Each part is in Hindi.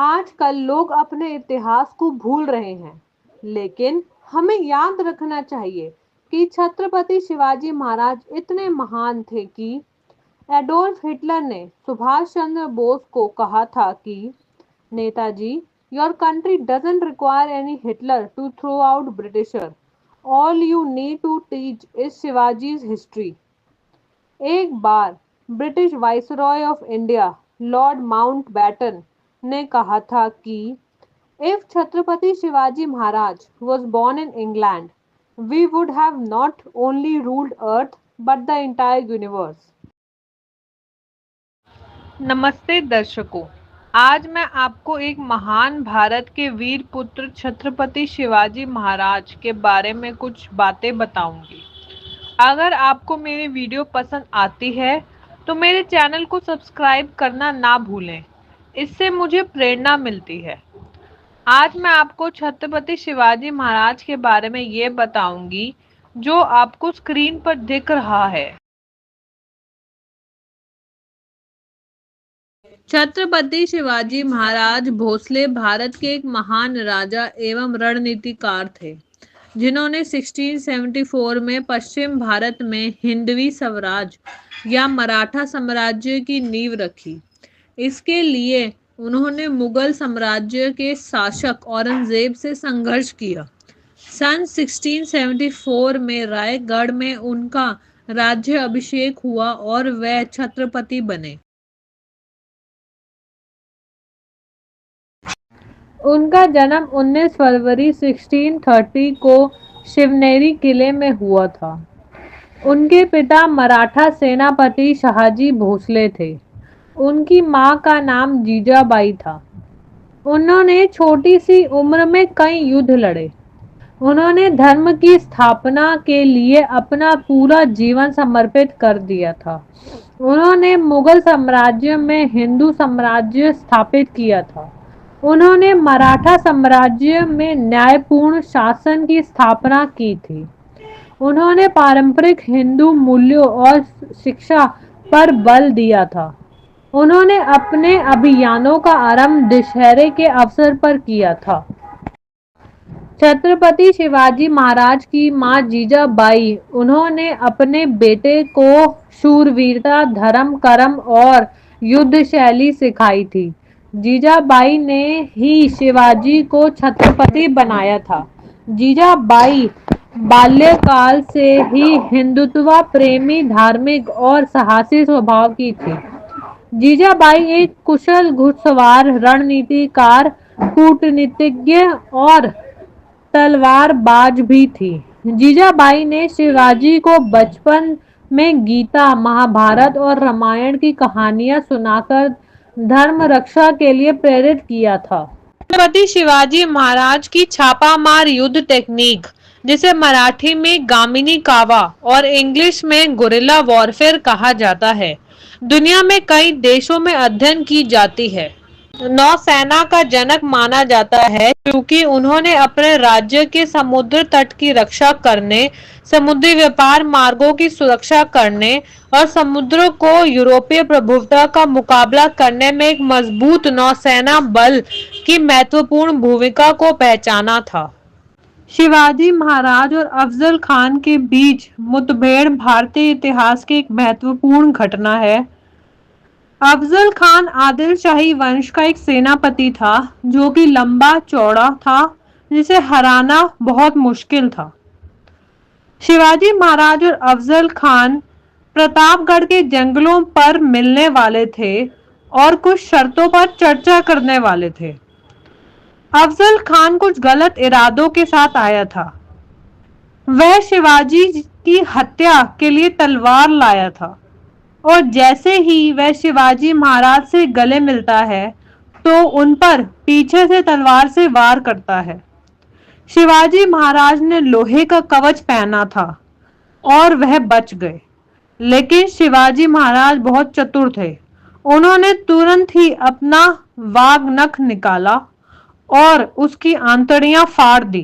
आजकल लोग अपने इतिहास को भूल रहे हैं, लेकिन हमें याद रखना चाहिए कि छत्रपति शिवाजी महाराज इतने महान थे कि एडोल्फ हिटलर ने सुभाष चंद्र बोस को कहा था कि Netaji, your country doesn't require any Hitler to throw out Britisher, all you need to teach is Shivaji's history. एक बार British viceroy of India Lord Mountbatten ने कहा था कि if Chhatrapati Shivaji Maharaj was born in England, we would have not only ruled earth but the entire universe. नमस्ते दर्शकों, आज मैं आपको एक महान भारत के वीर पुत्र छत्रपति शिवाजी महाराज के बारे में कुछ बातें बताऊंगी। अगर आपको मेरी वीडियो पसंद आती है तो मेरे चैनल को सब्सक्राइब करना ना भूलें, इससे मुझे प्रेरणा मिलती है। आज मैं आपको छत्रपति शिवाजी महाराज के बारे में ये बताऊंगी जो आपको स्क्रीन पर दिख रहा है। छत्रपति शिवाजी महाराज भोसले भारत के एक महान राजा एवं रणनीतिकार थे, जिन्होंने 1674 में पश्चिम भारत में हिंदवी स्वराज या मराठा साम्राज्य की नींव रखी। इसके लिए उन्होंने मुगल साम्राज्य के शासक औरंगजेब से संघर्ष किया। सन 1674 में रायगढ़ में उनका राज्य अभिषेक हुआ और वह छत्रपति बने। उनका जन्म 19 फरवरी 1630 को शिवनेरी किले में हुआ था। उनके पिता मराठा सेनापति शहाजी भोसले थे। उनकी मां का नाम जीजाबाई था। उन्होंने छोटी सी उम्र में कई युद्ध लड़े। उन्होंने धर्म की स्थापना के लिए अपना पूरा जीवन समर्पित कर दिया था। उन्होंने मुगल साम्राज्य में हिंदू साम्राज्य स्थापित किया था। उन्होंने मराठा साम्राज्य में न्यायपूर्ण शासन की स्थापना की थी। उन्होंने पारंपरिक हिंदू मूल्यों और शिक्षा पर बल दिया था। उन्होंने अपने अभियानों का आरंभ दशहरे के अवसर पर किया था। छत्रपति शिवाजी महाराज की मां जीजाबाई, उन्होंने अपने बेटे को शूरवीरता, धर्म, कर्म और युद्ध शैली सिखाई थी। जीजाबाई ने ही शिवाजी को छत्रपति बनाया था। जीजाबाई बाल्यकाल से ही हिंदुत्व प्रेमी, धार्मिक और साहसी स्वभाव की थी। जीजाबाई एक कुशल घुड़सवार, रणनीतिकार, कूटनीतिज्ञ और तलवारबाज भी थी। जीजाबाई ने शिवाजी को बचपन में गीता, महाभारत और रामायण की कहानियां सुनाकर धर्म रक्षा के लिए प्रेरित किया था। छत्रपति शिवाजी महाराज की छापामार युद्ध टेक्निक, जिसे मराठी में गामिनी कावा और इंग्लिश में गुरिल्ला वॉरफेयर कहा जाता है, दुनिया में कई देशों में अध्ययन की जाती है। नौसेना का जनक माना जाता है क्योंकि उन्होंने अपने राज्य के समुद्र तट की रक्षा करने, समुद्री व्यापार मार्गों की सुरक्षा करने और समुद्रों को यूरोपीय प्रभुत्व का मुकाबला करने में एक मजबूत नौसेना बल की महत्वपूर्ण भूमिका को पहचाना था। शिवाजी महाराज और अफजल खान के बीच मुठभेड़ भारतीय इतिहास की एक महत्वपूर्ण घटना है। अफजल खान आदिल शाही वंश का एक सेनापति था जो कि लंबा चौड़ा था, जिसे हराना बहुत मुश्किल था। शिवाजी महाराज और अफजल खान प्रतापगढ़ के जंगलों पर मिलने वाले थे और कुछ शर्तों पर चर्चा करने वाले थे। अफजल खान कुछ गलत इरादों के साथ आया था। वह शिवाजी की हत्या के लिए तलवार लाया था और जैसे ही वह शिवाजी महाराज से गले मिलता है तो उन पर पीछे से तलवार से वार करता है। शिवाजी महाराज ने लोहे का कवच पहना था और वह बच गए, लेकिन शिवाजी महाराज बहुत चतुर थे। उन्होंने तुरंत ही अपना वाघ नख निकाला और उसकी आंतड़ियां फाड़ दी।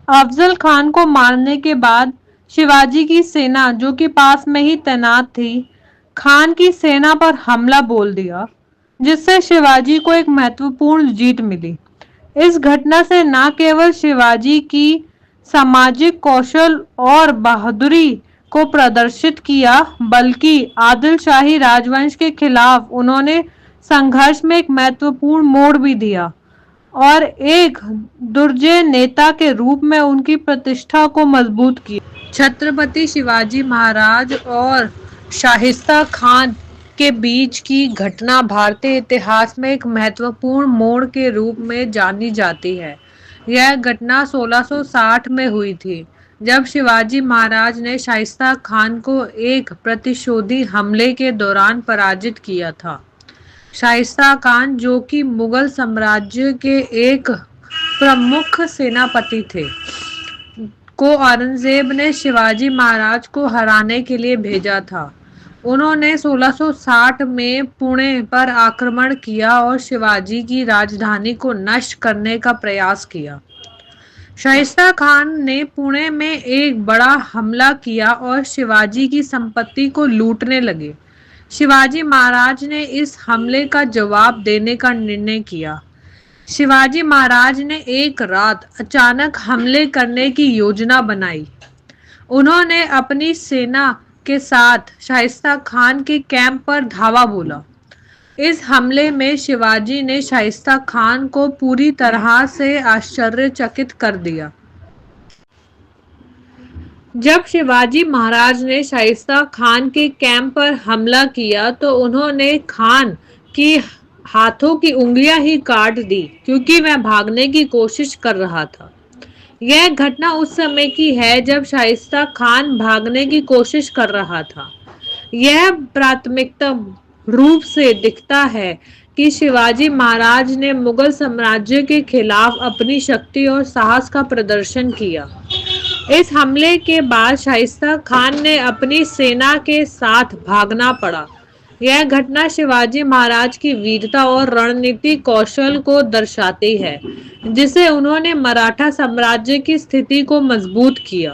अफजल खान को मारने के बाद शिवाजी की सेना, जो कि पास में ही तैनात थी, खान की सेना पर हमला बोल दिया। जिससे शिवाजी को एक महत्वपूर्ण जीत मिली। इस घटना से न केवल शिवाजी की सामाजिक कौशल और बहादुरी को प्रदर्शित किया, बल्कि आदिल शाही राजवंश के खिलाफ उन्होंने संघर्ष में एक महत्वपूर्ण मोड़ भी दिया और एक दुर्जय नेता के रूप में उनकी प्रतिष्ठा को मजबूत किया। छत्रपति शिवाजी महाराज और शाहिस्ता खान के बीच की घटना भारतीय इतिहास में एक महत्वपूर्ण मोड़ के रूप में जानी जाती है। यह घटना 1660 में हुई थी, जब शिवाजी महाराज ने शाहिस्ता खान को एक प्रतिशोधी हमले के दौरान पराजित किया था। शाइस्ता खान, जो कि मुगल साम्राज्य के एक प्रमुख सेनापति थे, को औरंगजेब ने शिवाजी महाराज को हराने के लिए भेजा था। उन्होंने 1660 में पुणे पर आक्रमण किया और शिवाजी की राजधानी को नष्ट करने का प्रयास किया। शाइस्ता खान ने पुणे में एक बड़ा हमला किया और शिवाजी की संपत्ति को लूटने लगे। शिवाजी महाराज ने इस हमले का जवाब देने का निर्णय किया। शिवाजी महाराज ने एक रात अचानक हमले करने की योजना बनाई। उन्होंने अपनी सेना के साथ शाइस्ता खान के कैंप पर धावा बोला। इस हमले में शिवाजी ने शाइस्ता खान को पूरी तरह से आश्चर्यचकित कर दिया। जब शिवाजी महाराज ने शाइस्ता खान के कैंप पर हमला किया तो उन्होंने खान की हाथों की उंगलियां ही काट दी, क्योंकि वह भागने की कोशिश कर रहा था। यह घटना उस समय की है जब शाइस्ता खान भागने की कोशिश कर रहा था। यह प्राथमिकता रूप से दिखता है कि शिवाजी महाराज ने मुगल साम्राज्य के खिलाफ अपनी शक्ति और साहस का प्रदर्शन किया। इस हमले के बाद शाइस्ता खान ने अपनी सेना के साथ भागना पड़ा। यह घटना शिवाजी महाराज की वीरता और रणनीतिक कौशल को दर्शाती है, जिसे उन्होंने मराठा साम्राज्य की स्थिति को मजबूत किया।